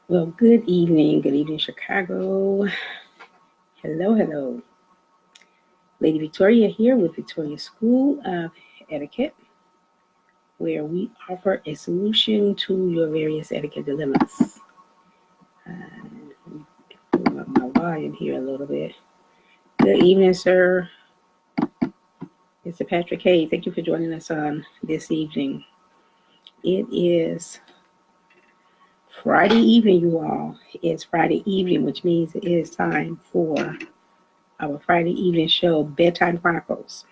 Well, good evening, Chicago. Hello, hello. Lady Victoria here with Victoria School of Etiquette, where we offer a solution to your various etiquette dilemmas. Pull up my volume here a little bit. Good evening, sir. Mr. Patrick Hay, thank you for joining us on this evening. It is Friday evening, you all. It's Friday evening, which means it is time for our Friday evening show, Bedtime Chronicles.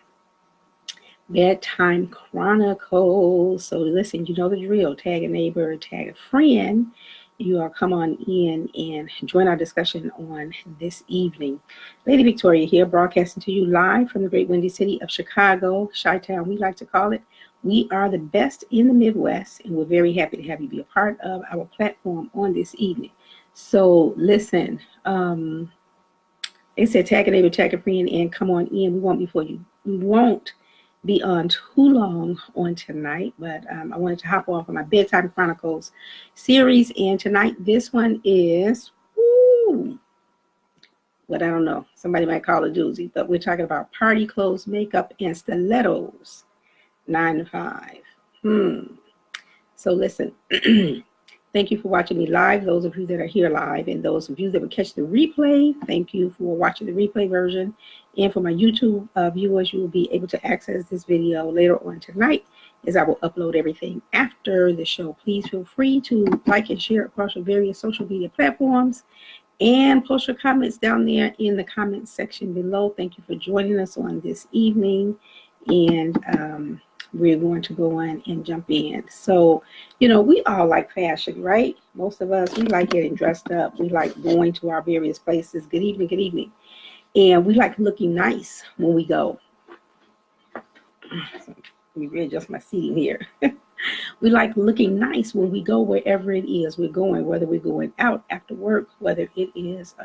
Bedtime Chronicles. So listen, you know the drill. Tag a neighbor, tag a friend. You all come on in and join our discussion on this evening. Lady Victoria here, broadcasting to you live from the great windy city of Chicago, Chi-Town, we like to call it. We are the best in the Midwest, and we're very happy to have you be a part of our platform on this evening. So listen, they said tag a neighbor, tag a friend, and come on in. We won't be on too long on tonight, but I wanted to hop off on my Bedtime Chronicles series, and tonight this one is, what I don't know, somebody might call it a doozy, but we're talking about party clothes, makeup, and stilettos, 9 to 5. So listen, thank you for watching me live, those of you that are here live, and those of you that will catch the replay, thank you for watching the replay version. And for my YouTube viewers, you will be able to access this video later on tonight, as I will upload everything after the show. Please feel free to like and share across your various social media platforms, and post your comments down there in the comments section below. Thank you for joining us on this evening, and we're going to go on and jump in. So, you know, we all like fashion, right? Most of us, we like getting dressed up. We like going to our various places. Good evening, good evening. And we like looking nice when we go. So let me readjust my seating here. We like looking nice when we go wherever it is we're going, whether we're going out after work, whether it is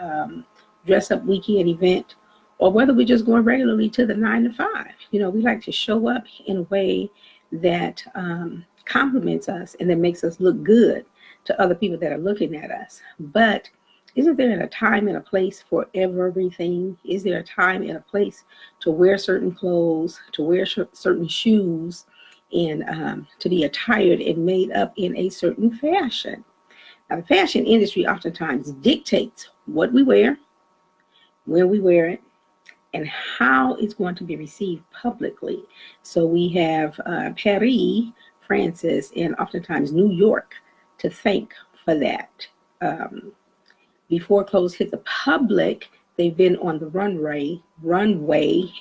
dress up weekend event, or whether we're just going regularly to the 9 to 5. You know, we like to show up in a way that compliments us and that makes us look good to other people that are looking at us. But isn't there a time and a place for everything? Is there a time and a place to wear certain clothes, to wear certain shoes, and to be attired and made up in a certain fashion? Now, the fashion industry oftentimes dictates what we wear, when we wear it, and how it's going to be received publicly. So we have Paris, France, and oftentimes New York to thank for that. Before clothes hit the public, they've been on the runway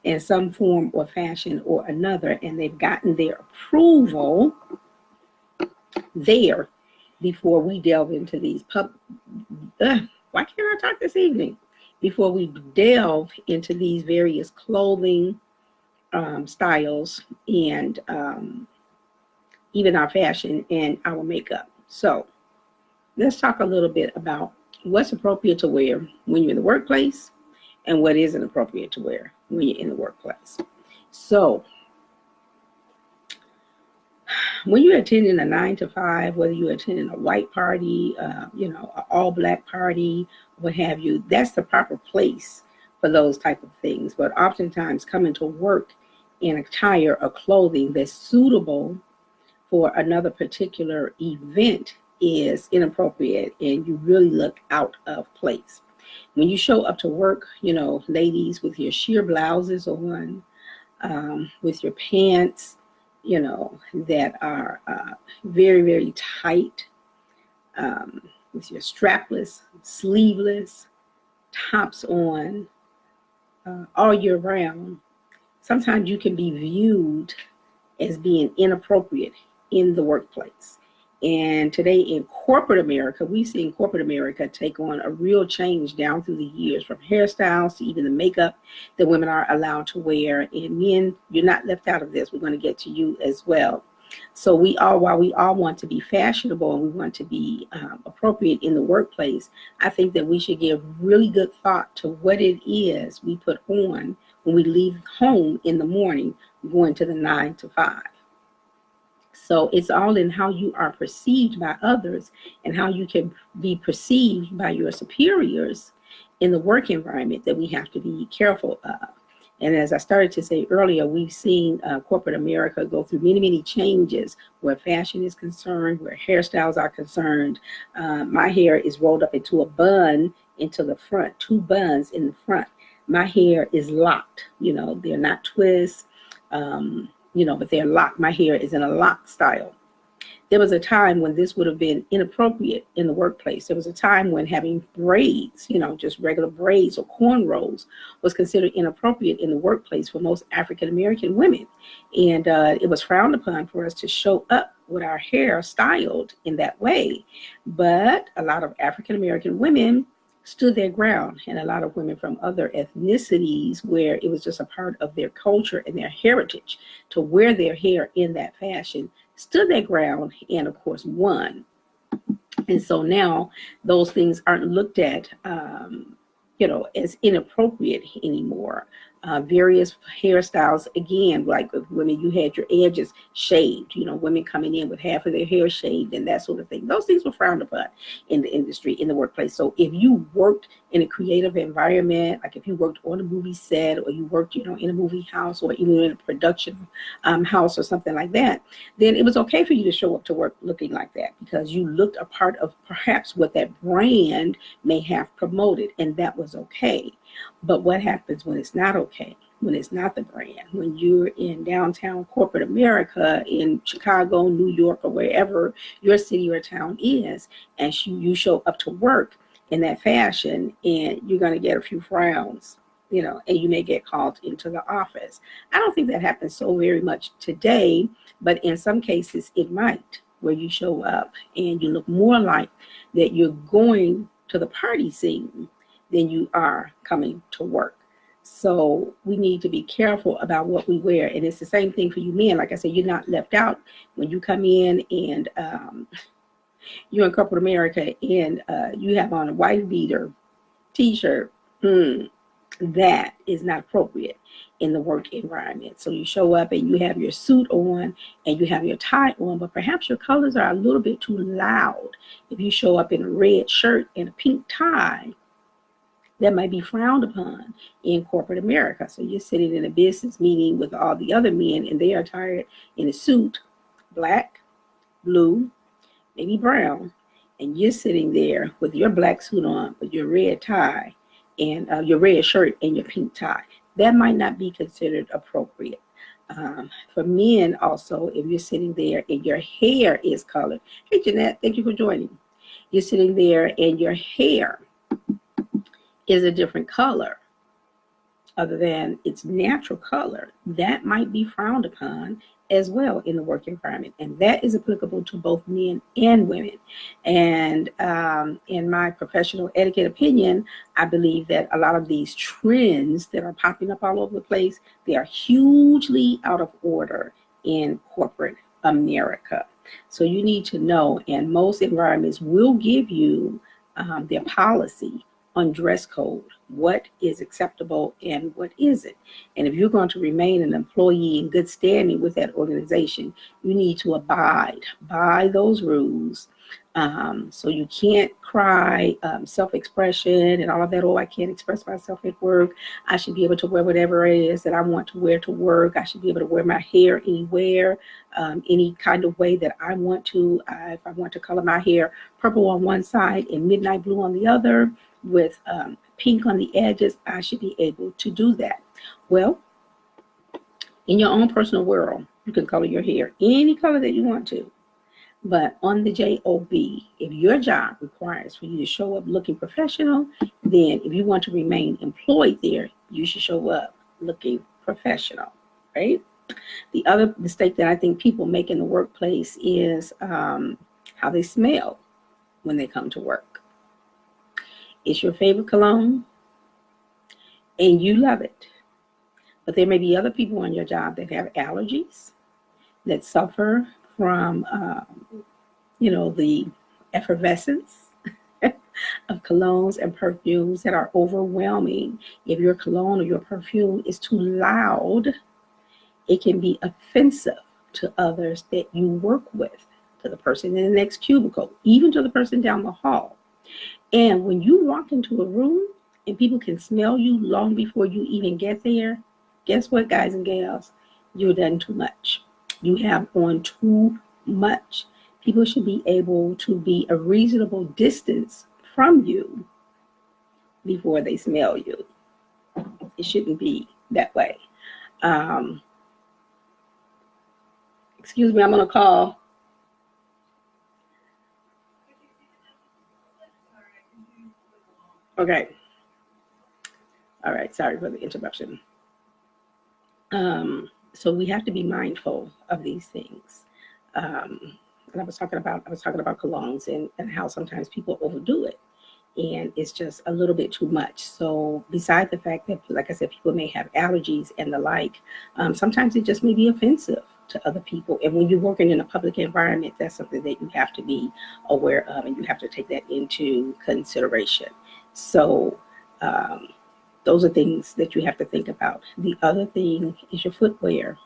in some form or fashion or another, and they've gotten their approval there before we delve into these why can't I talk this evening? Before we delve into these various clothing styles and even our fashion and our makeup. So let's talk a little bit about what's appropriate to wear when you're in the workplace and what isn't appropriate to wear when you're in the workplace. So when you're attending a 9 to 5, whether you're attending a white party, an all black party, what have you, that's the proper place for those type of things. But oftentimes coming to work in attire or clothing that's suitable for another particular event is inappropriate, and you really look out of place. When you show up to work, ladies, with your sheer blouses on, with your pants, that are very, very tight, with your strapless, sleeveless, tops on, all year round, sometimes you can be viewed as being inappropriate in the workplace. And today in corporate America, we've seen corporate America take on a real change down through the years, from hairstyles to even the makeup that women are allowed to wear. And men, you're not left out of this. We're going to get to you as well. So while we all want to be fashionable and we want to be appropriate in the workplace, I think that we should give really good thought to what it is we put on when we leave home in the morning, going to the 9 to 5. So it's all in how you are perceived by others and how you can be perceived by your superiors in the work environment that we have to be careful of. And as I started to say earlier, we've seen corporate America go through many, many changes where fashion is concerned, where hairstyles are concerned. My hair is rolled up into a bun into the front, 2 buns in the front. My hair is locked, they're not twists, but they're locked. My hair is in a lock style. There was a time when this would have been inappropriate in the workplace. There was a time when having braids, just regular braids or cornrows was considered inappropriate in the workplace for most African-American women. And it was frowned upon for us to show up with our hair styled in that way. But a lot of African-American women stood their ground, and a lot of women from other ethnicities where it was just a part of their culture and their heritage to wear their hair in that fashion stood their ground and of course won. And so now those things aren't looked at as inappropriate anymore. Various hairstyles, again, like with women, you had your edges shaved, women coming in with half of their hair shaved and that sort of thing. Those things were frowned upon in the industry, in the workplace. So if you worked in a creative environment, like if you worked on a movie set or you worked, in a movie house or even in a production house or something like that, then it was okay for you to show up to work looking like that because you looked a part of perhaps what that brand may have promoted, and that was okay. But what happens when it's not okay? When it's not the brand? When you're in downtown corporate America, in Chicago, New York, or wherever your city or town is, and you show up to work in that fashion, and you're going to get a few frowns, and you may get called into the office. I don't think that happens so very much today, but in some cases it might, where you show up and you look more like that you're going to the party scene than you are coming to work. So we need to be careful about what we wear. And it's the same thing for you men. Like I said, you're not left out when you come in and you're in corporate America and you have on a wife beater t-shirt. That is not appropriate in the work environment. So you show up and you have your suit on and you have your tie on, but perhaps your colors are a little bit too loud. If you show up in a red shirt and a pink tie, that might be frowned upon in corporate America. So you're sitting in a business meeting with all the other men and they are attired in a suit, black, blue, maybe brown, and you're sitting there with your black suit on, with your red tie and your red shirt and your pink tie. That might not be considered appropriate. For men also, if you're sitting there and your hair is colored. Hey, Jeanette, thank you for joining. You're sitting there and your hair is a different color other than its natural color. That might be frowned upon as well in the work environment. And that is applicable to both men and women. And in my professional etiquette opinion, I believe that a lot of these trends that are popping up all over the place, they are hugely out of order in corporate America. So you need to know, and most environments will give you their policy on dress code, what is acceptable and what isn't. And if you're going to remain an employee in good standing with that organization, you need to abide by those rules. So you can't cry self-expression and all of that. Oh, I can't express myself at work. I should be able to wear whatever it is that I want to wear to work. I should be able to wear my hair anywhere, any kind of way that I want to. If I want to color my hair purple on one side and midnight blue on the other, with pink on the edges, I should be able to do that. Well, in your own personal world, you can color your hair any color that you want to. But on the job, if your job requires for you to show up looking professional, then if you want to remain employed there, you should show up looking professional, right? The other mistake that I think people make in the workplace is how they smell when they come to work. It's your favorite cologne and you love it. But there may be other people on your job that have allergies, that suffer from, the effervescence of colognes and perfumes that are overwhelming. If your cologne or your perfume is too loud, it can be offensive to others that you work with, to the person in the next cubicle, even to the person down the hall. And when you walk into a room and people can smell you long before you even get there, guess what, guys and gals? You've done too much. You have on too much. People should be able to be a reasonable distance from you before they smell you. It shouldn't be that way. Excuse me, I'm on a call. Okay. All right, sorry for the interruption. So we have to be mindful of these things. And I was talking about colognes and how sometimes people overdo it, and it's just a little bit too much. So besides the fact that, like I said, people may have allergies and the like, sometimes it just may be offensive to other people. And when you're working in a public environment, that's something that you have to be aware of, and you have to take that into consideration. So those are things that you have to think about. The other thing is your footwear.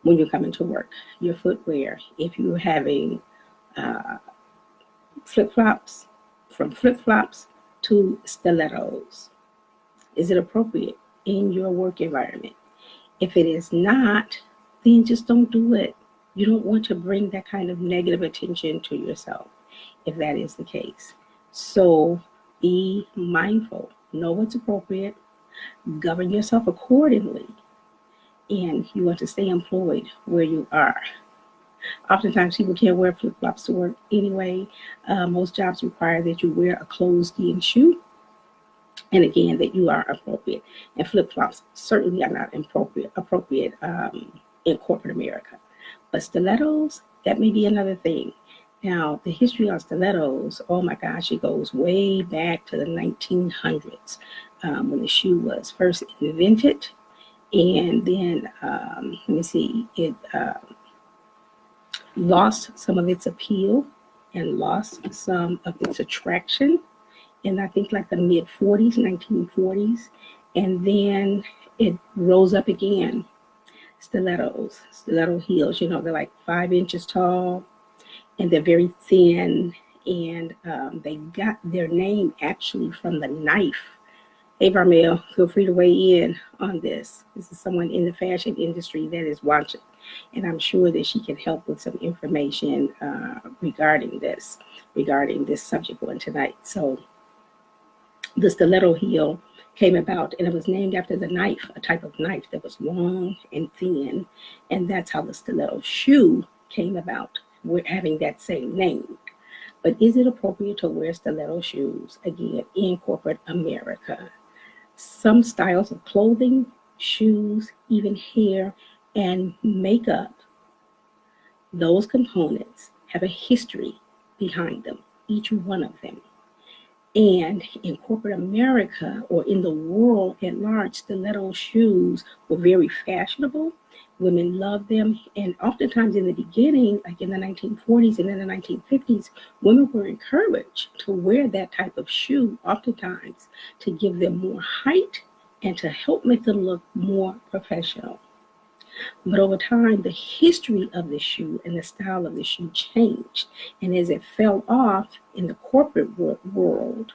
When you're coming to work, your footwear. If you're having flip-flops, from flip-flops to stilettos, is it appropriate in your work environment? If it is not, then just don't do it. You don't want to bring that kind of negative attention to yourself if that is the case. So be mindful, know what's appropriate, govern yourself accordingly, and you want to stay employed where you are. Oftentimes people can't wear flip-flops to work anyway. Most jobs require that you wear a closed-in shoe, and again, that you are appropriate. And flip-flops certainly are not appropriate in corporate America. But stilettos, that may be another thing. Now, the history on stilettos, oh my gosh, it goes way back to the 1900s when the shoe was first invented. And then, let me see, it lost some of its appeal and lost some of its attraction in, I think, like the mid-40s, 1940s. And then it rose up again. Stiletto heels, they're like 5 inches tall, and they're very thin. And they got their name actually from the knife. Hey, Varmel, feel free to weigh in on this. This is someone in the fashion industry that is watching, and I'm sure that she can help with some information regarding this subject one tonight. So the stiletto heel came about, and it was named after the knife, a type of knife that was long and thin, and that's how the stiletto shoe came about, with having that same name. But is it appropriate to wear stiletto shoes, again, in corporate America? Some styles of clothing, shoes, even hair and makeup, those components have a history behind them, each one of them. And in corporate America, or in the world at large, stiletto shoes were very fashionable. Women loved them. And oftentimes in the beginning, like in the 1940s and in the 1950s, women were encouraged to wear that type of shoe, oftentimes to give them more height and to help make them look more professional. But over time, the history of the shoe and the style of the shoe changed. And as it fell off in the corporate world,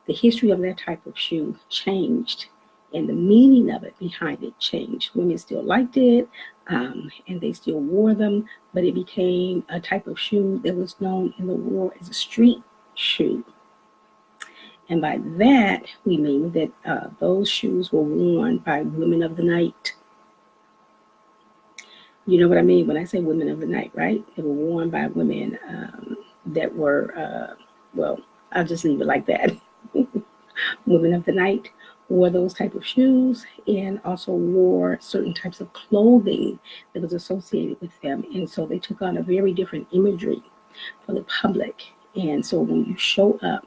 the history of that type of shoe changed, and the meaning of it behind it changed. Women still liked it, and they still wore them, but it became a type of shoe that was known in the world as a street shoe. And by that, we mean that those shoes were worn by women of the night. You know what I mean when I say women of the night, right? They were worn by women that were, well, I'll just leave it like that. Women of the night wore those type of shoes and also wore certain types of clothing that was associated with them. And so they took on a very different imagery for the public. And so when you show up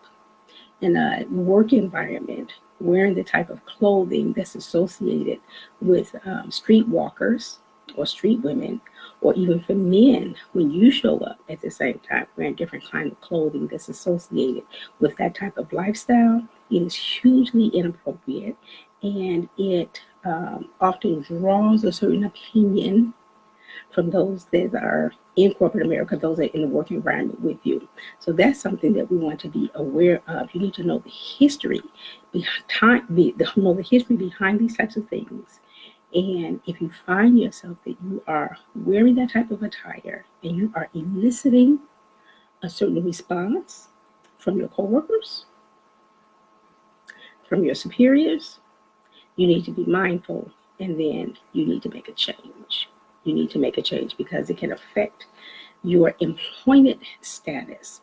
in a work environment wearing the type of clothing that's associated with streetwalkers, or street women, or even for men, when you show up at the same time wearing different kind of clothing that's associated with that type of lifestyle, it is hugely inappropriate, and it often draws a certain opinion from those that are in corporate America, those that are in the work environment with you. So that's something that we want to be aware of. You need to know the history behind the history behind these types of things. And if you find yourself that you are wearing that type of attire and you are eliciting a certain response from your coworkers, from your superiors, you need to be mindful, and then you need to make a change. You need to make a change because it can affect your employment status.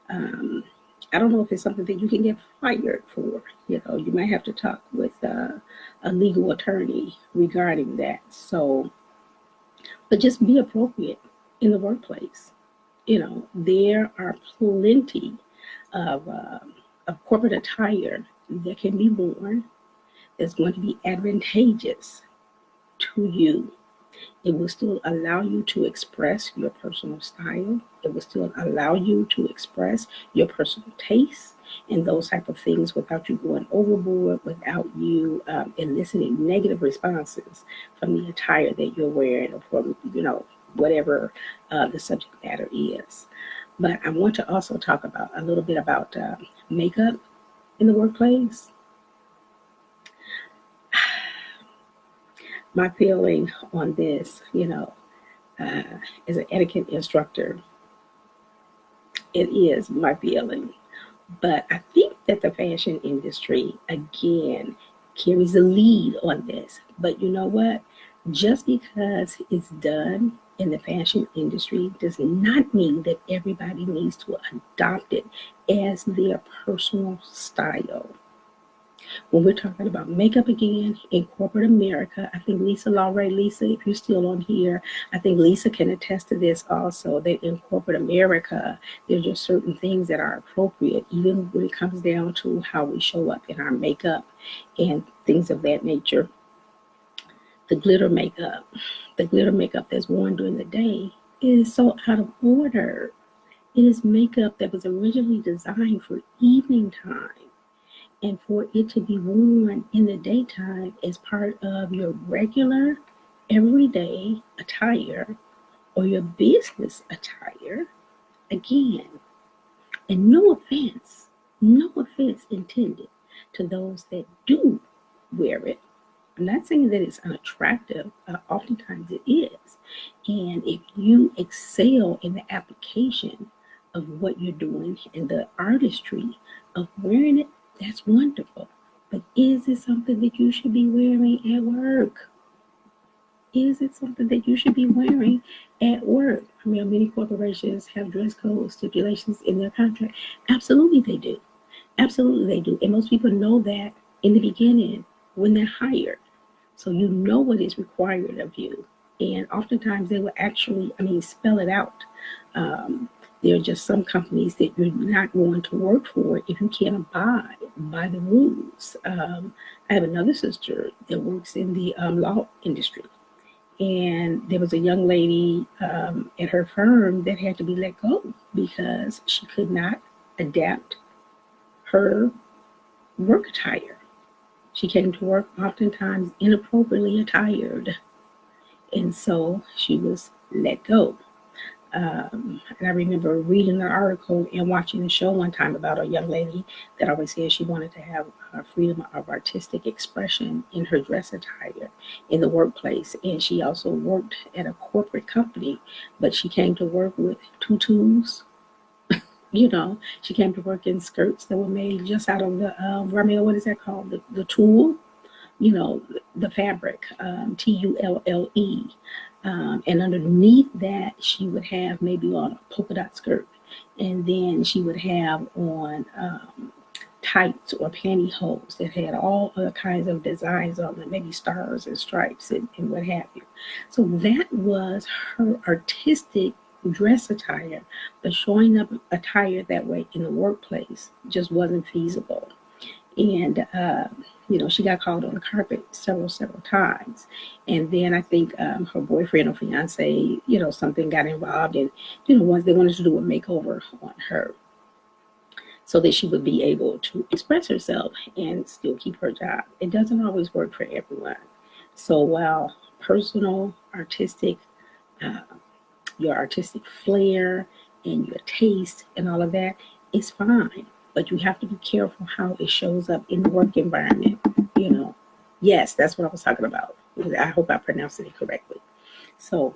I don't know if it's something that you can get fired for. You know, you might have to talk with a legal attorney regarding that. So, but just be appropriate in the workplace. You know, there are plenty of corporate attire that can be worn that's going to be advantageous to you. It will still allow you to express your personal style. It will still allow you to express your personal tastes and those type of things without you going overboard, without you eliciting negative responses from the attire that you're wearing or from, whatever the subject matter is. But I want to also talk about a little bit about makeup in the workplace. My feeling on this, as an etiquette instructor, it is my feeling. But I think that the fashion industry, again, carries the lead on this. But you know what? Just because it's done in the fashion industry does not mean that everybody needs to adopt it as their personal style. When we're talking about makeup again in corporate America, I think Lisa, if you're still on here, I think Lisa can attest to this also, that in corporate America, there's just certain things that are appropriate, even when it comes down to how we show up in our makeup and things of that nature. The glitter makeup that's worn during the day is so out of order. It is makeup that was originally designed for evening time. And for it to be worn in the daytime as part of your regular, everyday attire or your business attire, again, and no offense intended to those that do wear it. I'm not saying that it's unattractive. Oftentimes it is. And if you excel in the application of what you're doing and the artistry of wearing it, that's wonderful. But is it something that you should be wearing at work? Is it something that you should be wearing at work? I mean, many corporations have dress code stipulations in their contract. Absolutely they do. Absolutely they do. And most people know that in the beginning when they're hired. So you know what is required of you. And oftentimes they will actually, spell it out. There are just some companies that you're not going to work for if you can't abide by the rules. I have another sister that works in the law industry. And there was a young lady at her firm that had to be let go because she could not adapt her work attire. She came to work oftentimes inappropriately attired. And so she was let go. And I remember reading an article and watching a show one time about a young lady that always said she wanted to have freedom of artistic expression in her dress attire in the workplace. And she also worked at a corporate company, but she came to work with tutus. She came to work in skirts that were made just out of the, what is that called? The tulle, the fabric, tulle. And underneath that, she would have maybe on a polka dot skirt. And then she would have on tights or pantyhose that had all other kinds of designs on them, maybe stars and stripes and what have you. So that was her artistic dress attire, but showing up attire that way in the workplace just wasn't feasible. And, she got called on the carpet several times. And then I think her boyfriend or fiance, something got involved. And, once they wanted to do a makeover on her so that she would be able to express herself and still keep her job. It doesn't always work for everyone. So while personal, artistic, uh, your artistic flair and your taste and all of that is fine, but you have to be careful how it shows up in the work environment. Yes, that's what I was talking about. I hope I pronounced it correctly. So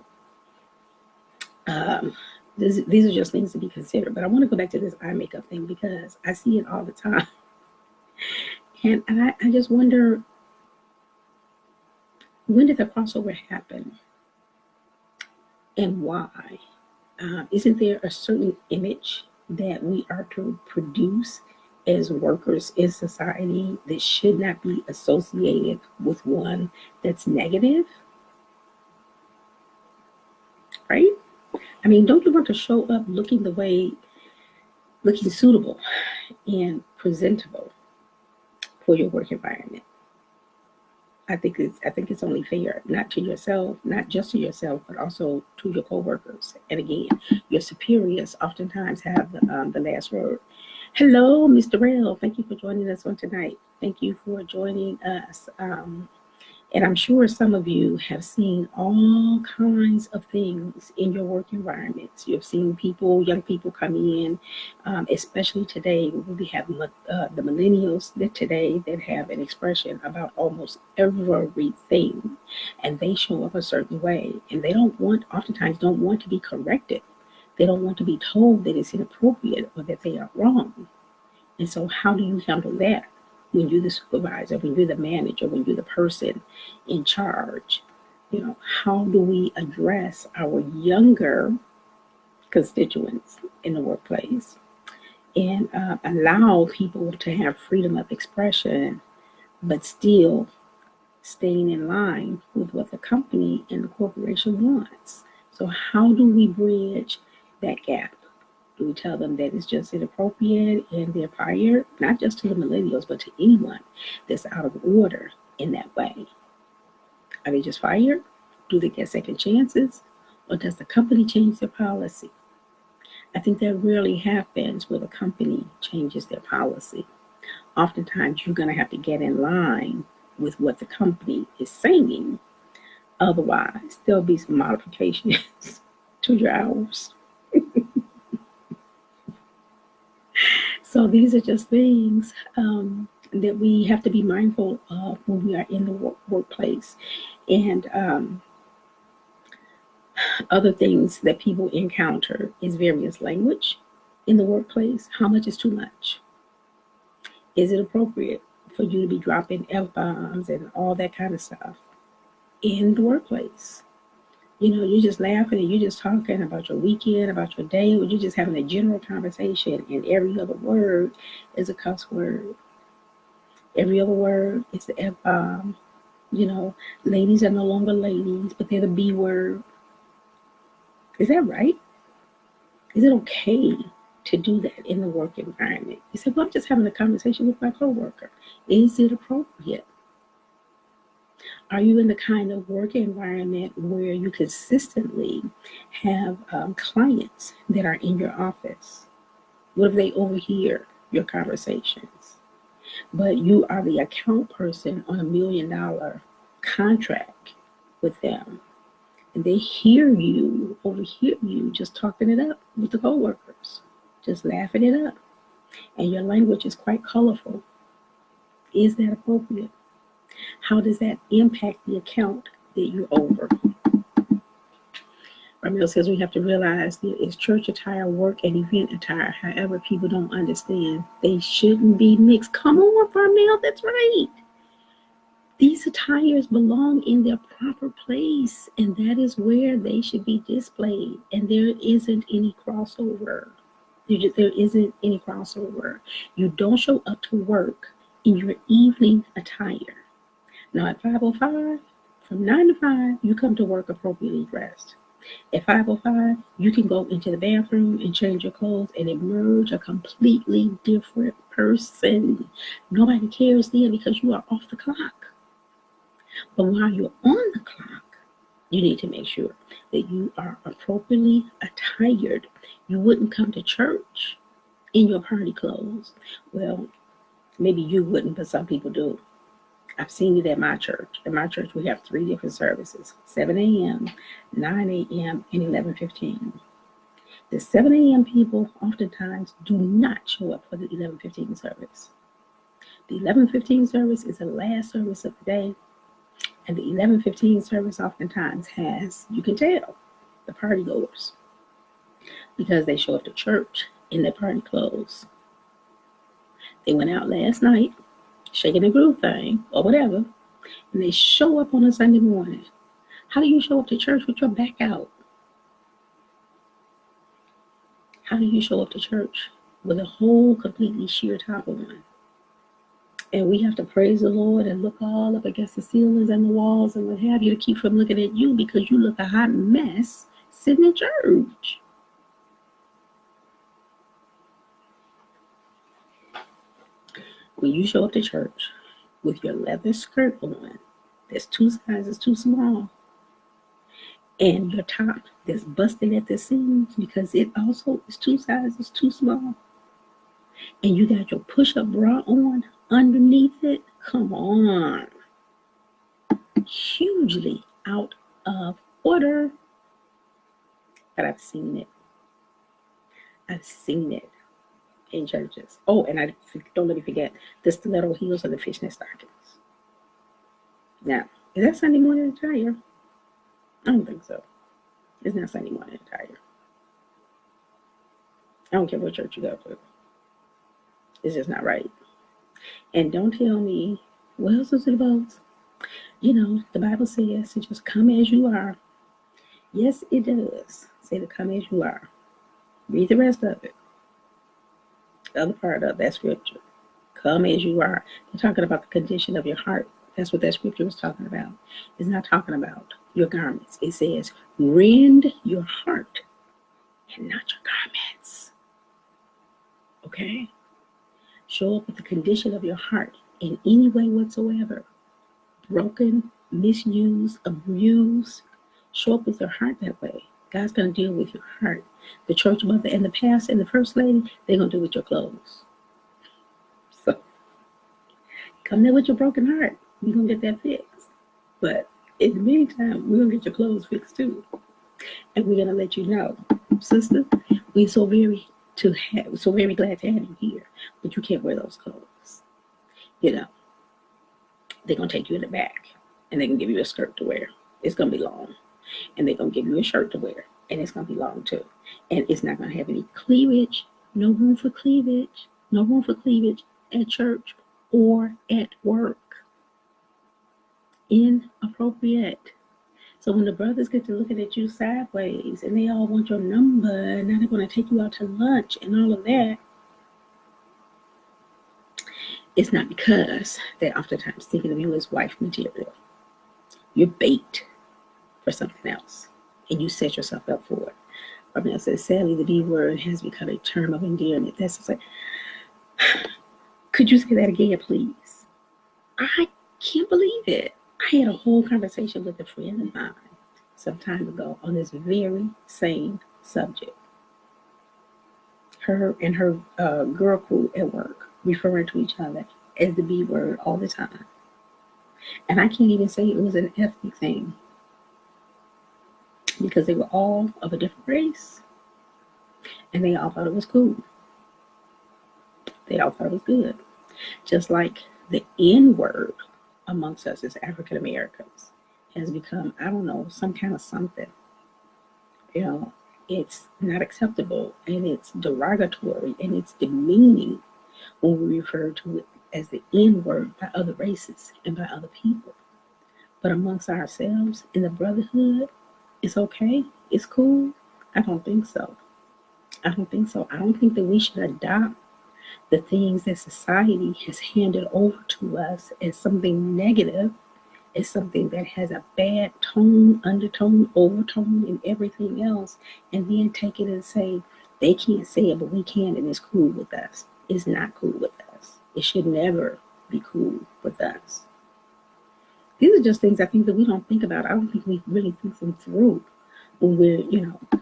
these are just things to be considered. But I want to go back to this eye makeup thing because I see it all the time. And I just wonder, when did the crossover happen and why? Isn't there a certain image that we are to produce as workers in society that should not be associated with one that's negative? Right? I mean, don't you want to show up looking suitable and presentable for your work environment? I think it's only fair, not to yourself, not just to yourself, but also to your coworkers. And again, your superiors oftentimes have the last word. Hello, Mr. Rail. Thank you for joining us on tonight. Thank you for joining us. And I'm sure some of you have seen all kinds of things in your work environments. You've seen young people come in, especially today. We have the millennials that have an expression about almost everything, and they show up a certain way, and they oftentimes don't want to be corrected. They don't want to be told that it's inappropriate or that they are wrong. And so how do you handle that? When you're the supervisor, when you're the manager, when you're the person in charge, how do we address our younger constituents in the workplace and allow people to have freedom of expression, but still staying in line with what the company and the corporation wants? So how do we bridge that gap? Do we tell them that it's just inappropriate and they're fired? Not just to the millennials, but to anyone that's out of order in that way. Are they just fired? Do they get second chances? Or does the company change their policy? I think that rarely happens where the company changes their policy. Oftentimes, you're going to have to get in line with what the company is saying. Otherwise, there'll be some modifications to your hours. So these are just things that we have to be mindful of when we are in the workplace. And other things that people encounter is various language in the workplace. How much is too much? Is it appropriate for you to be dropping F-bombs and all that kind of stuff in the workplace? You're just laughing and you're just talking about your weekend, about your day, or you're just having a general conversation, and every other word is a cuss word. Every other word is the F-bomb. Ladies are no longer ladies, but they're the B word. Is that right? Is it okay to do that in the work environment? You say, well, I'm just having a conversation with my coworker. Is it appropriate? Are you in the kind of work environment where you consistently have clients that are in your office? What if they overhear your conversations? But you are the account person on $1 million contract with them. And they overhear you just talking it up with the coworkers, just laughing it up. And your language is quite colorful. Is that appropriate? How does that impact the account that you're over? Ramiro says we have to realize that it's church attire, work, and event attire. However, people don't understand they shouldn't be mixed. Come on, Ramiro, that's right. These attires belong in their proper place, and that is where they should be displayed. And there isn't any crossover. There isn't any crossover. You don't show up to work in your evening attire. Now at 5:05, from 9 to 5, you come to work appropriately dressed. At 5:05, you can go into the bathroom and change your clothes and emerge a completely different person. Nobody cares then because you are off the clock. But while you're on the clock, you need to make sure that you are appropriately attired. You wouldn't come to church in your party clothes. Well, maybe you wouldn't, but some people do. I've seen it at my church. At my church, we have 3 different services: 7 a.m., 9 a.m., and 11:15. The 7 a.m. people oftentimes do not show up for the 11:15 service. The 11:15 service is the last service of the day, and the 11:15 service oftentimes has, you can tell, the party goers, because they show up to church in their party clothes. They went out last night, shaking the groove thing, or whatever, and they show up on a Sunday morning. How do you show up to church with your back out? How do you show up to church with a whole completely sheer top on? And we have to praise the Lord and look all up against the ceilings and the walls and what have you to keep from looking at you, because you look a hot mess sitting in church. When you show up to church with your leather skirt on, that's 2 sizes too small, and your top that's busted at the seams because it also is 2 sizes too small, and you got your push-up bra on underneath it, come on. Hugely out of order. But I've seen it. I've seen it in churches. Oh, and don't let me forget the stiletto heels or the fishnet stockings. Now, is that Sunday morning attire? I don't think so. It's not Sunday morning attire. I don't care what church you go to. It's just not right. And don't tell me, well, Sister Bones, you know, the Bible says to just come as you are. Yes, it does say to come as you are. Read the rest of it. The other part of that scripture. Come as you are. They're talking about the condition of your heart. That's what that scripture was talking about. It's not talking about your garments. It says, rend your heart and not your garments. Okay? Show up with the condition of your heart in any way whatsoever. Broken, misused, abused. Show up with your heart that way. God's going to deal with your heart. The church mother and the pastor and the first lady, they're going to deal with your clothes. So, come there with your broken heart. We're going to get that fixed. But in the meantime, we're going to get your clothes fixed too. And we're going to let you know, sister, we're so very glad to have you here. But you can't wear those clothes. You know, they're going to take you in the back and they can give you a skirt to wear. It's going to be long. And they're going to give you a shirt to wear. And it's going to be long too. And it's not going to have any cleavage. No room for cleavage. No room for cleavage at church or at work. Inappropriate. So when the brothers get to looking at you sideways and they all want your number and now they're going to take you out to lunch and all of that, it's not because they're oftentimes thinking of you as wife material. You're bait for something else, and you set yourself up for it. I mean, I said, sadly, the B word has become a term of endearment. That's just like, could you say that again, please? I can't believe it. I had a whole conversation with a friend of mine some time ago on this very same subject. Her and her girl crew at work referring to each other as the B word all the time. And I can't even say it was an ethnic thing, because they were all of a different race and they all thought it was cool. They all thought it was good. Just like the N word amongst us as African Americans has become, I don't know, some kind of something. You know, it's not acceptable and it's derogatory and it's demeaning when we refer to it as the N word by other races and by other people. But amongst ourselves in the brotherhood, it's okay. It's cool. I don't think so. I don't think so. I don't think that we should adopt the things that society has handed over to us as something negative is something that has a bad tone, undertone, overtone, and everything else, and then take it and say, they can't say it, but we can, and it's cool with us. It's not cool with us. It should never be cool with us. These are just things I think that we don't think about. I don't think we really think them through when we're,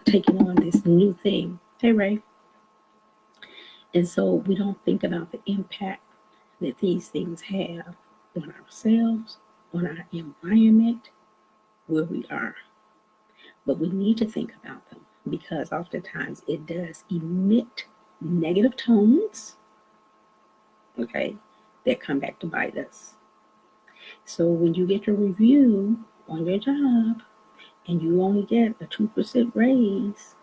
taking on this new thing. Hey, Ray. And so we don't think about the impact that these things have on ourselves, on our environment, where we are. But we need to think about them because oftentimes it does emit negative tones, okay, that come back to bite us. So when you get your review on your job and you only get a 2% raise,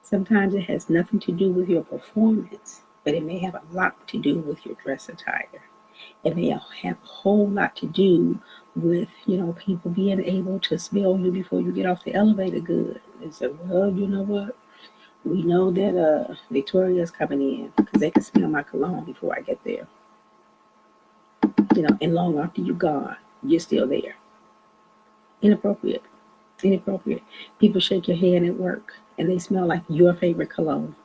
sometimes it has nothing to do with your performance, but it may have a lot to do with your dress attire. It may have a whole lot to do with, people being able to smell you before you get off the elevator good. And say, well, you know what? We know that Victoria's coming in because they can smell my cologne before I get there. And long after you're gone, you're still there. Inappropriate. People shake your hand at work and they smell like your favorite cologne.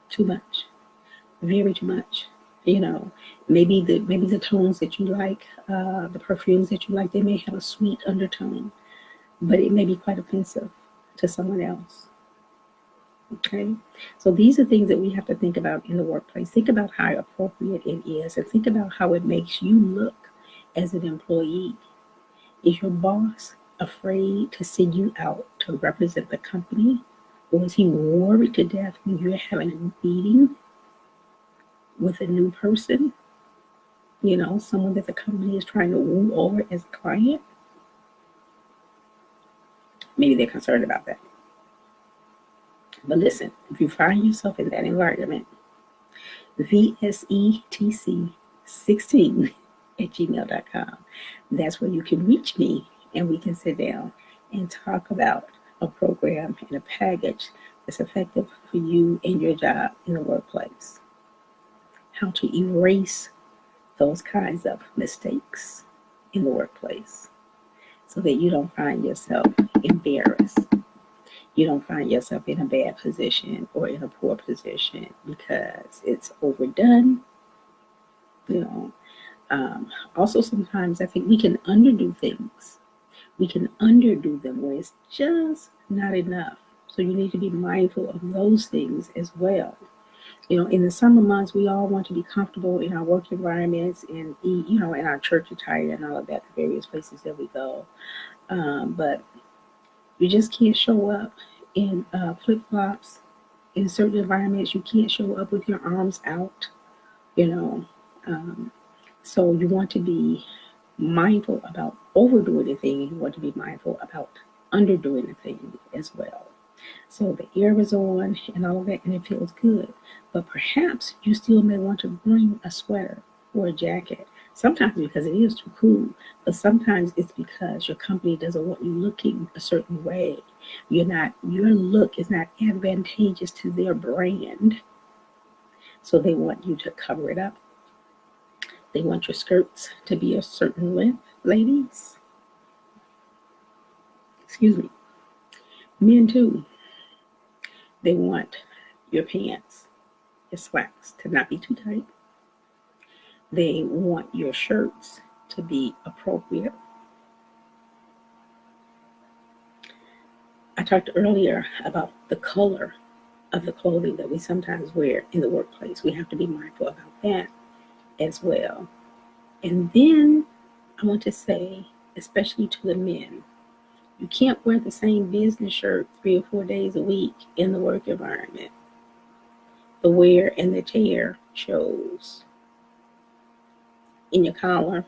Too much. Very too much. Maybe the tones that you like, the perfumes that you like, they may have a sweet undertone, but it may be quite offensive to someone else. Okay, so these are things that we have to think about in the workplace. Think about how appropriate it is, and think about how it makes you look as an employee. Is your boss afraid to send you out to represent the company, or is he worried to death when you're having a meeting with a new person, someone that the company is trying to woo over as a client? Maybe they're concerned about that. But listen, if you find yourself in that environment, VSETC16@gmail.com. That's where you can reach me and we can sit down and talk about a program and a package that's effective for you and your job in the workplace. How to erase those kinds of mistakes in the workplace so that you don't find yourself embarrassed. You don't find yourself in a bad position or in a poor position because it's overdone. Also, sometimes I think we can underdo things. We can underdo them where it's just not enough. So you need to be mindful of those things as well. In the summer months, we all want to be comfortable in our work environments and, in our church attire and all of that, the various places that we go. But you just can't show up in flip-flops. In certain environments, you can't show up with your arms out, So you want to be mindful about overdoing the thing. You want to be mindful about underdoing the thing as well. So the air is on and all of that, and it feels good. But perhaps you still may want to bring a sweater or a jacket. Sometimes because it is too cool, but sometimes it's because your company doesn't want you looking a certain way. Your look is not advantageous to their brand. So they want you to cover it up. They want your skirts to be a certain length, ladies. Excuse me. Men too. They want your pants, your slacks to not be too tight. They want your shirts to be appropriate. I talked earlier about the color of the clothing that we sometimes wear in the workplace. We have to be mindful about that as well. And then I want to say, especially to the men, you can't wear the same business shirt 3 or 4 days a week in the work environment. The wear and the tear shows in your collar,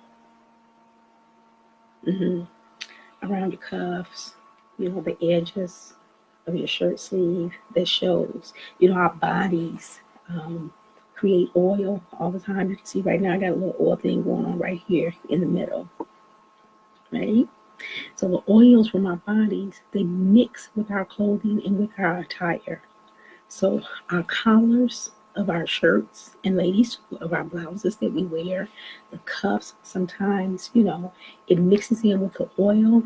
around your cuffs, the edges of your shirt sleeve that shows. Our bodies create oil all the time. You can see right now I got a little oil thing going on right here in the middle, right? So the oils from our bodies, they mix with our clothing and with our attire. So our collars of our shirts, and ladies of our blouses that we wear, the cuffs. Sometimes, it mixes in with the oil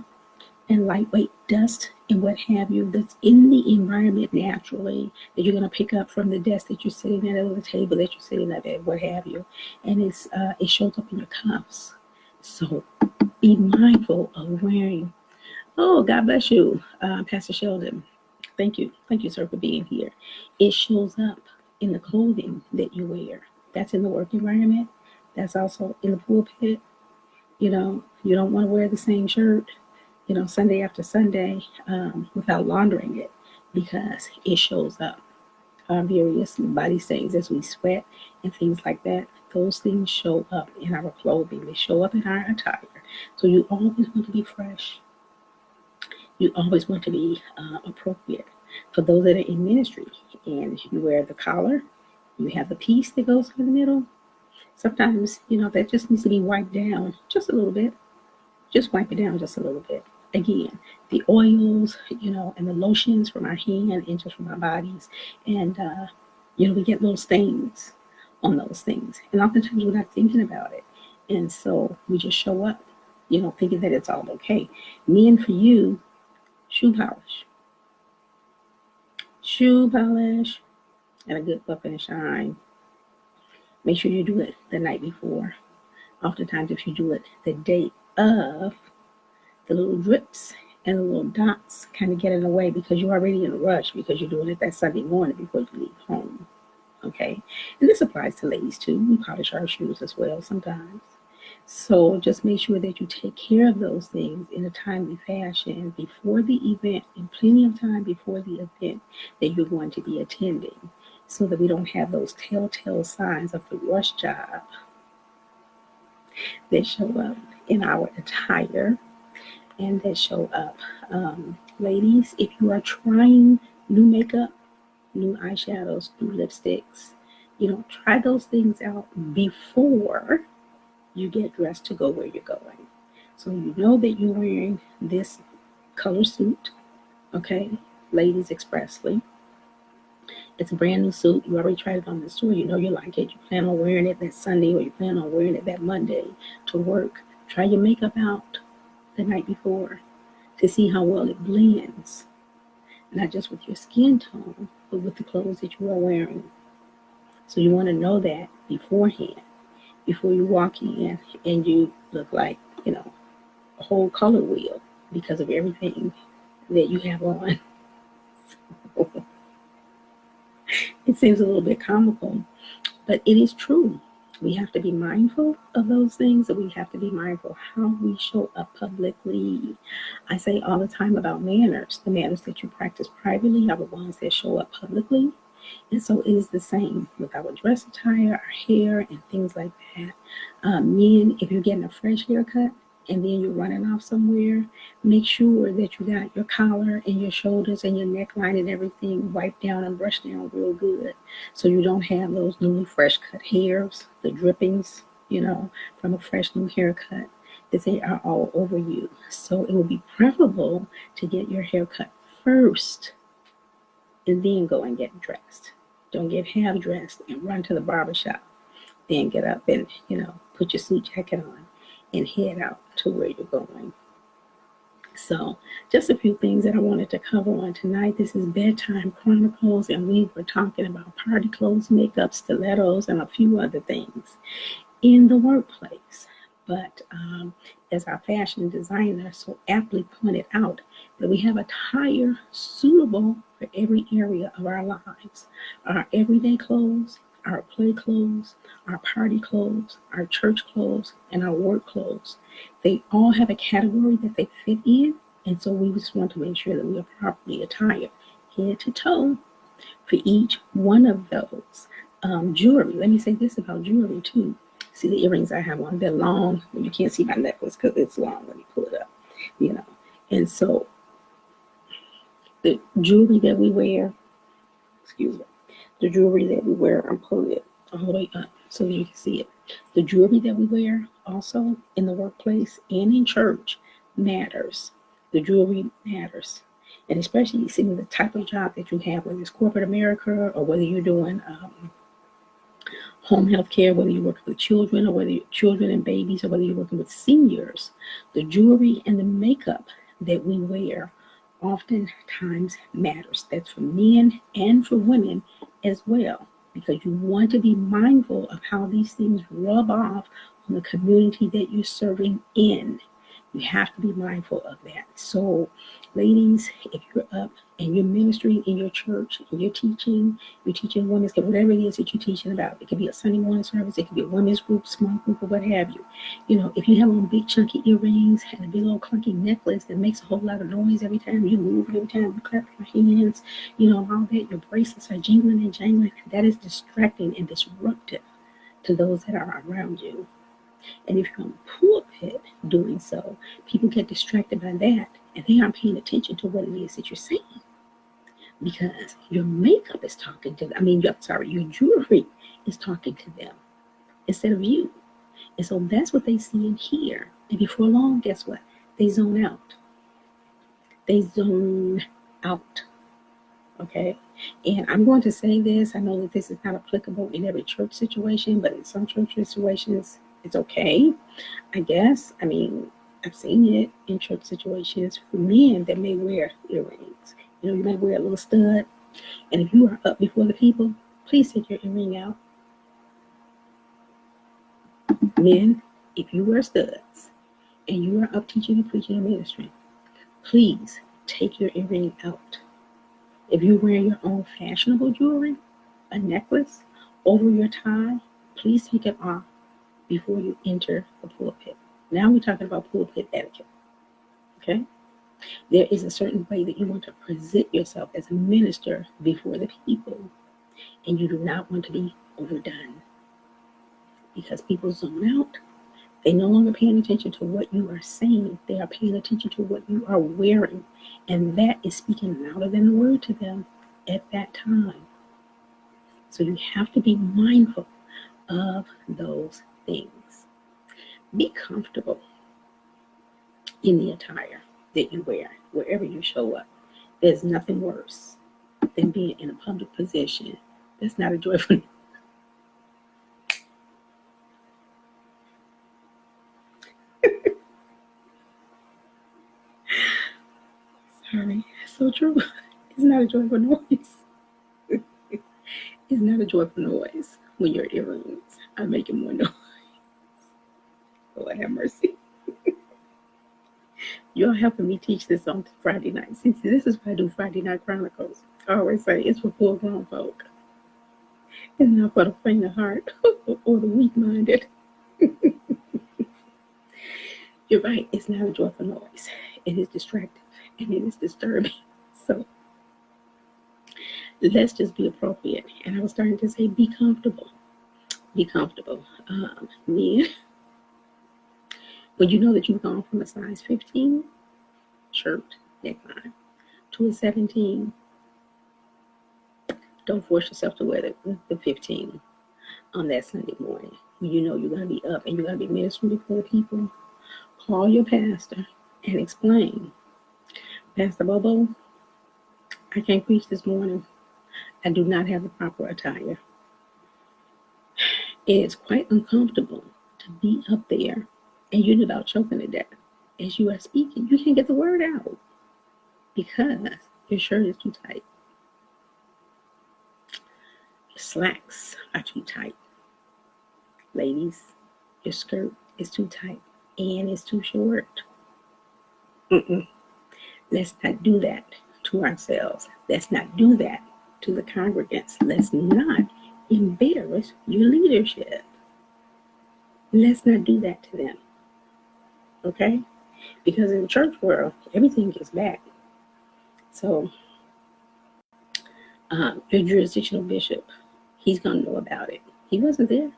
and lightweight dust and what have you that's in the environment naturally that you're going to pick up from the desk that you're sitting at, or the table that you're sitting at, what have you. And it shows up in your cuffs. So be mindful of wearing. Oh, God bless you, Pastor Sheldon. Thank you, sir, for being here. It shows up in the clothing that you wear. That's in the work environment. That's also in the pulpit. You don't want to wear the same shirt Sunday after Sunday, without laundering it, because it shows up on various body stains as we sweat and things like that. Those things show up in our clothing. They show up in our attire. So you always want to be fresh. You always want to be appropriate. For those that are in ministry and you wear the collar, you have the piece that goes through the middle. Sometimes, that just needs to be wiped down just a little bit. Just wipe it down just a little bit. Again, the oils, and the lotions from our hand and just from our bodies. And, we get little stains on those things. And oftentimes we're not thinking about it. And so we just show up, thinking that it's all okay. Men, for you, shoe polish. Shoe polish and a good buff and shine. Make sure you do it the night before. Oftentimes, if you do it the day of, the little drips and the little dots kind of get in the way because you're already in a rush because you're doing it that Sunday morning before you leave home. Okay? And this applies to ladies too. We polish our shoes as well sometimes. So just make sure that you take care of those things in a timely fashion before the event, and plenty of time before the event that you're going to be attending, so that we don't have those telltale signs of the rush job that show up in our attire and that show up. Ladies, if you are trying new makeup, new eyeshadows, new lipsticks, try those things out before you get dressed to go where you're going. So you know that you're wearing this color suit, okay? Ladies expressly. It's a brand new suit. You already tried it on the store. You know you like it. You plan on wearing it that Sunday, or you plan on wearing it that Monday to work. Try your makeup out the night before to see how well it blends. Not just with your skin tone, but with the clothes that you are wearing. So you want to know that beforehand, before you walk in and you look like, a whole color wheel because of everything that you have on. So, it seems a little bit comical, but it is true. We have to be mindful of those things, and we have to be mindful how we show up publicly. I say all the time about manners. The manners that you practice privately are the ones that show up publicly. And so it is the same with our dress attire, our hair, and things like that. Men, if you're getting a fresh haircut and then you're running off somewhere, make sure that you got your collar and your shoulders and your neckline and everything wiped down and brushed down real good, so you don't have those newly fresh cut hairs, the drippings, from a fresh new haircut, that they are all over you. So it would be preferable to get your hair cut first and then go and get dressed. Don't get half dressed and run to the barbershop. Then get up and, put your suit jacket on and head out to where you're going. So just a few things that I wanted to cover on tonight. This is Bedtime Chronicles, and we were talking about party clothes, makeup, stilettos, and a few other things in the workplace. But as our fashion designer so aptly pointed out, that we have attire suitable for every area of our lives. Our everyday clothes, our play clothes, our party clothes, our church clothes, and our work clothes. They all have a category that they fit in, and so we just want to make sure that we are properly attired, head to toe, for each one of those. Jewelry, let me say this about jewelry too. See the earrings I have on, they're long. You can't see my necklace because it's long when you pull it up, And so the jewelry that we wear, I'm pulling it all the way up so you can see it. The jewelry that we wear also in the workplace and in church matters. The jewelry matters. And especially, you see, the type of job that you have, whether it's corporate America or whether you're doing home health care, whether you're working with children or whether you're children and babies or whether you're working with seniors, the jewelry and the makeup that we wear oftentimes matters. That's for men and for women as well, because you want to be mindful of how these things rub off on the community that you're serving in. You have to be mindful of that. So, ladies, if you're up and you're ministering in your church and you're teaching women's, whatever it is that you're teaching about, it could be a Sunday morning service, it could be a women's group, small group, or what have you. You know, if you have on big chunky earrings and a big old clunky necklace that makes a whole lot of noise every time you move, every time you clap your hands, you know, all that, your bracelets are jingling and jangling, that is distracting and disruptive to those that are around you. And if you're on pulpit doing so, people get distracted by that and they aren't paying attention to what it is that you're saying, because your makeup is talking to them. Your jewelry is talking to them instead of you. And so that's what they see and hear. And before long, guess what? They zone out. They zone out. Okay? And I'm going to say this. I know that this is not applicable in every church situation, but in some church situations, it's okay, I guess. I've seen it in church situations for men that may wear earrings. You know, you might wear a little stud. And if you are up before the people, please take your earring out. Men, if you wear studs and you are up teaching and preaching and ministering, please take your earring out. If you're wearing your own fashionable jewelry, a necklace over your tie, please take it off before you enter the pulpit. Now we're talking about pulpit etiquette. Okay? There is a certain way that you want to present yourself as a minister before the people, and you do not want to be overdone, because people zone out. They're no longer paying attention to what you are saying. They are paying attention to what you are wearing, and that is speaking louder than the word to them at that time. So you have to be mindful of those things. Be comfortable in the attire that you wear wherever you show up. There's nothing worse than being in a public position that's not a joyful. Sorry, so true. It's not a joyful noise. It's not a joyful noise when your earrings are making more noise. Lord have mercy. You're helping me teach this on Friday night. See, this is why I do Friday Night Chronicles. I always say it's for full grown folk. It's not for the faint of heart or the weak-minded. You're right. It's not a joyful noise. It is distracting and it is disturbing. So let's just be appropriate. And I was starting to say, be comfortable. Be comfortable. Men, when you know that you've gone from a size 15 shirt neckline to a 17, don't force yourself to wear the 15 on that Sunday morning. When you know you're going to be up and you're going to be ministering before people, call your pastor and explain, Pastor Bobo, I can't preach this morning. I do not have the proper attire. It's quite uncomfortable to be up there and you're about choking to death as you are speaking. You can't get the word out because your shirt is too tight. Your slacks are too tight. Ladies, your skirt is too tight and it's too short. Let's not do that to ourselves. Let's not do that to the congregants. Let's not embarrass your leadership. Let's not do that to them. Okay? Because in the church world, everything gets back. So, your jurisdictional bishop, he's going to know about it. He wasn't there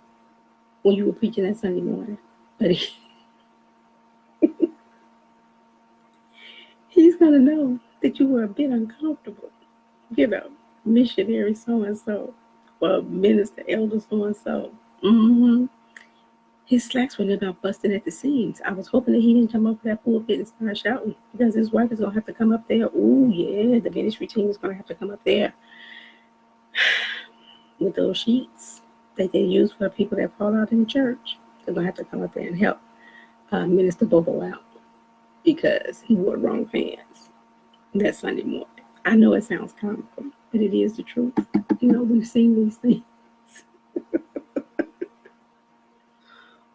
when you were preaching that Sunday morning, but he's going to know that you were a bit uncomfortable. You know, missionary so-and-so, or minister elder so-and-so. His slacks were about busting at the seams. I was hoping that he didn't come up that pulpit and start shouting, because his wife is going to have to come up there. Oh, yeah, the ministry team is going to have to come up there with those sheets that they use for people that fall out in the church. They're going to have to come up there and help Minister Bobo out because he wore wrong pants that Sunday morning. I know it sounds comical, but it is the truth. You know, we've seen these things.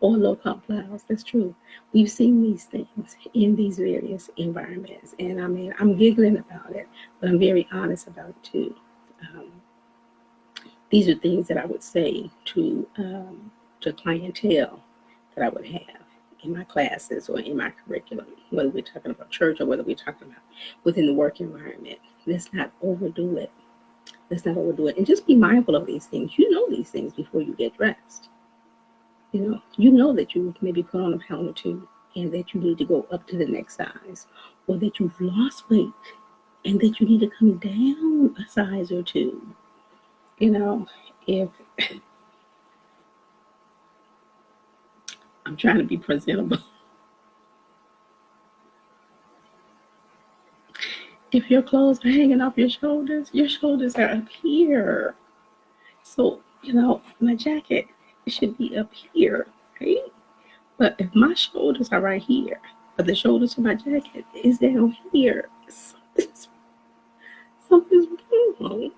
Or low cut blouse, that's true. We've seen these things in these various environments. And I mean, I'm giggling about it, but I'm very honest about it too. These are things that I would say to clientele that I would have in my classes or in my curriculum, whether we're talking about church or whether we're talking about within the work environment. Let's not overdo it. Let's not overdo it. And just be mindful of these things. You know these things before you get dressed. You know that you maybe put on a pound or two and that you need to go up to the next size, or that you've lost weight and that you need to come down a size or two. You know, if I'm trying to be presentable. If your clothes are hanging off your shoulders are up here. So, my jacket should be up here, right? But if my shoulders are right here, but the shoulders of my jacket is down here, something's wrong.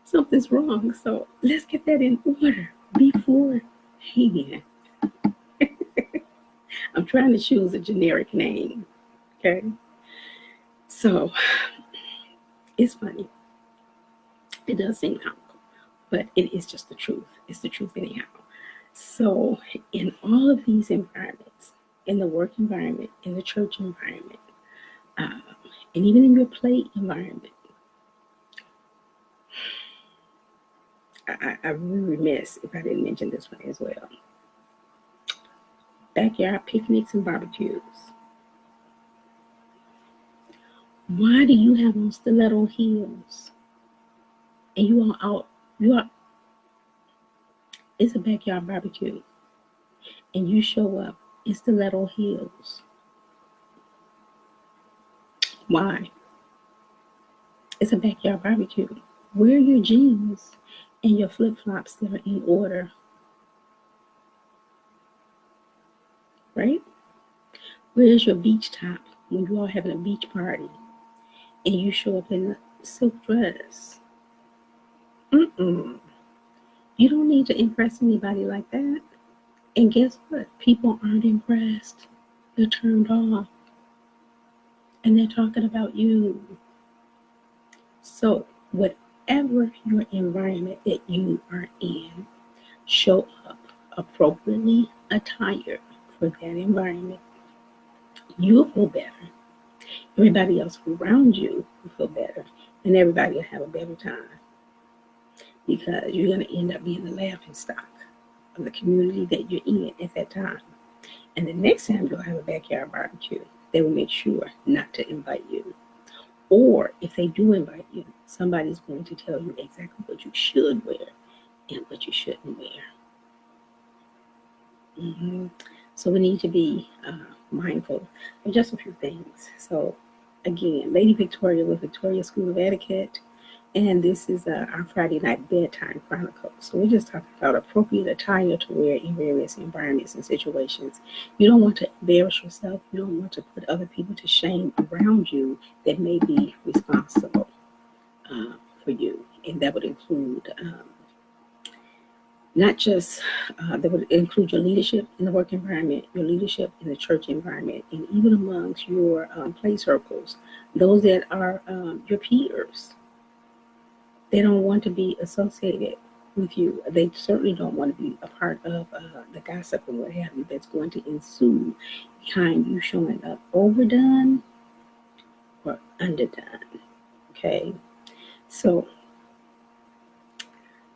Something's wrong. So let's get that in order beforehand. I'm trying to choose a generic name, okay? So it's funny. It does seem comical, but it is just the truth. It's the truth anyhow. So in all of these environments, in the work environment, in the church environment, and even in your play environment, I really remiss if I didn't mention this one as well. Backyard picnics and barbecues. Why do you have on stiletto heels? And you are out, it's a backyard barbecue. And you show up in stiletto heels. Why? It's a backyard barbecue. Wear your jeans and your flip-flops that are in order. Right? Where's your beach top when you are having a beach party and you show up in a silk dress? You don't need to impress anybody like that. And guess what? People aren't impressed. They're turned off. And they're talking about you. So whatever your environment that you are in, show up appropriately attired for that environment. You'll feel better. Everybody else around you will feel better. And everybody will have a better time. Because you're going to end up being the laughing stock of the community that you're in at that time. And the next time you'll have a backyard barbecue, they will make sure not to invite you. Or if they do invite you, somebody's going to tell you exactly what you should wear and what you shouldn't wear. So we need to be mindful of just a few things. So again, Lady Victoria with Victoria School of Etiquette. And this is our Friday night bedtime chronicles. So we're just talking about appropriate attire to wear in various environments and situations. You don't want to embarrass yourself. You don't want to put other people to shame around you that may be responsible for you. And that would include not just, that would include your leadership in the work environment, your leadership in the church environment, and even amongst your play circles, those that are your peers. They don't want to be associated with you. They certainly don't want to be a part of the gossip and what have you that's going to ensue behind you showing up overdone or underdone. Okay? So,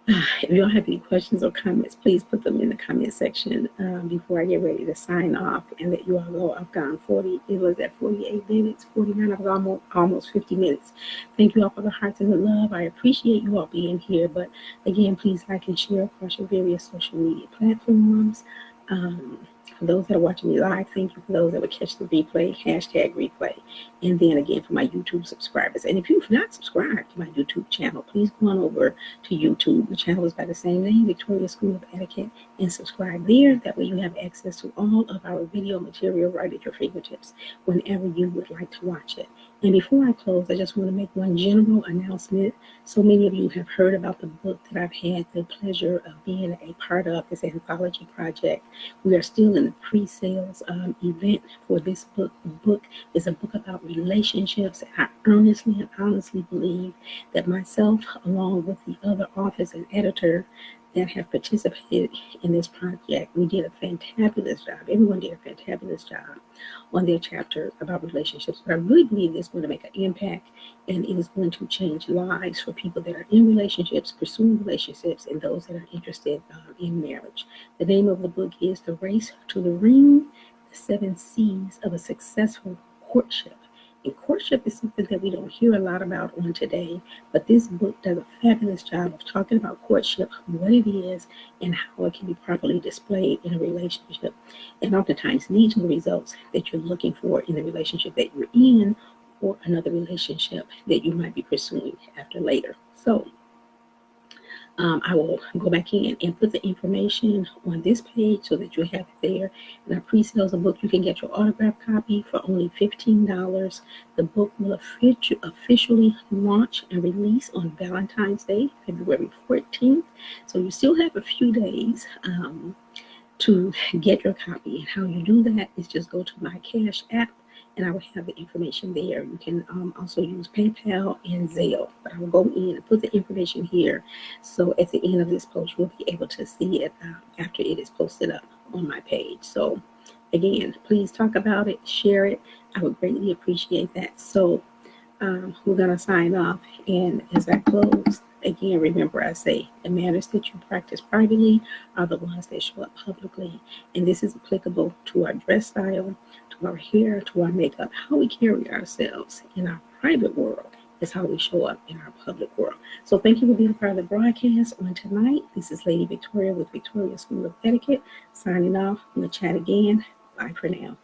if you don't have any questions or comments, please put them in the comment section before I get ready to sign off and let you all go. I've gone 48 minutes, 49, I've gone almost 50 minutes. Thank you all for the hearts and the love. I appreciate you all being here. But again, please like and share across your various social media platforms. For those that are watching me live, thank you. For those that would catch the replay, #replay. And then again, for my YouTube subscribers. And if you've not subscribed to my YouTube channel, please go on over to YouTube. The channel is by the same name, Victoria School of Etiquette, and subscribe there. That way you have access to all of our video material right at your fingertips whenever you would like to watch it. And before I close, I just want to make one general announcement. So many of you have heard about the book that I've had the pleasure of being a part of, this anthology project. We are still in the pre-sales event for this book. The book is a book about relationships. I earnestly and honestly believe that myself, along with the other authors and editor that have participated in this project, we did a fantabulous job. Everyone did a fantabulous job on their chapter about relationships. But I really believe it's going to make an impact, and it is going to change lives for people that are in relationships, pursuing relationships, and those that are interested in marriage. The name of the book is The Race to the Ring, The 7 C's of a Successful Courtship. And courtship is something that we don't hear a lot about on today, but this book does a fabulous job of talking about courtship, what it is, and how it can be properly displayed in a relationship. And oftentimes leads to the results that you're looking for in the relationship that you're in, or another relationship that you might be pursuing after later. So I will go back in and put the information on this page so that you have it there. And our pre-sales of book, you can get your autographed copy for only $15. The book will officially launch and release on Valentine's Day, February 14th. So you still have a few days to get your copy. And how you do that is just go to my Cash app, and I will have the information there. You can also use PayPal and Zelle, but I will go in and put the information here. So at the end of this post, you'll be able to see it after it is posted up on my page. So again, please talk about it, share it. I would greatly appreciate that. So we're going to sign off. And as I close, again, remember I say the manners that you practice privately are the ones that show up publicly. And this is applicable to our dress style, to our hair, to our makeup. How we carry ourselves in our private world is how we show up in our public world. So thank you for being a part of the broadcast on tonight. This is Lady Victoria with Victoria School of Etiquette, signing off. We'll chat again. Bye for now.